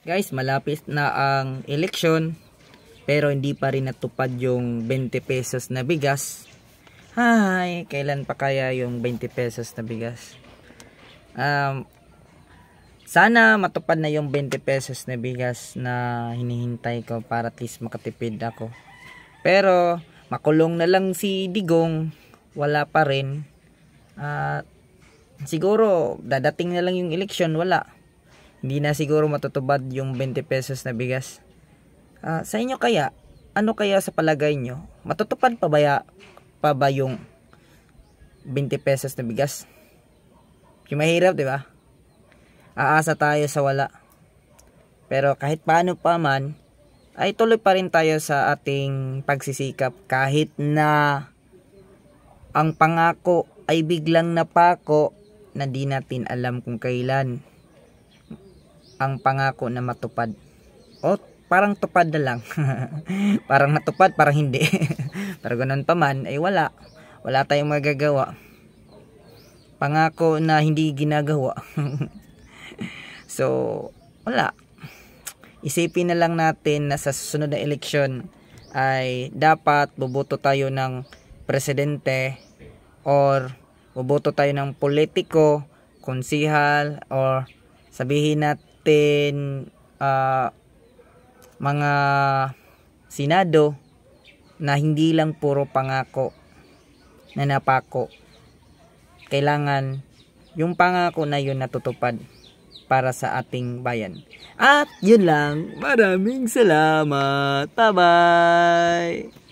Guys, malapit na ang eleksyon pero hindi pa rin natupad yung 20 pesos na bigas. Hay, kailan pa kaya yung 20 pesos na bigas? Sana matupad na yung 20 pesos na bigas na hinihintay ko para at least makatipid ako. Pero makulong na lang si Digong, wala pa rin. Siguro dadating na lang yung eleksyon, wala. Hindi na siguro matutupad yung 20 pesos na bigas. Sa inyo kaya, ano kaya sa palagay nyo? Matutupad pa ba yung 20 pesos na bigas? Yung mahirap, di ba? Aasa tayo sa wala. Pero kahit paano pa man, ay tuloy pa rin tayo sa ating pagsisikap kahit na ang pangako ay biglang napako na di natin alam kung kailan ang pangako na matupad. O parang tupad na lang. Parang natupad, parang hindi. Pero ganun pa man, ay wala tayong magagawa. Pangako na hindi ginagawa. So wala. Isipin na lang natin na sa susunod na eleksyon ay dapat boboto tayo ng presidente or boboto tayo ng politiko, konsihal, or sabihin natin mga senado na hindi lang puro pangako na napako. Kailangan yung pangako na yun natutupad para sa ating bayan. At yun lang. Maraming salamat. Bye-bye.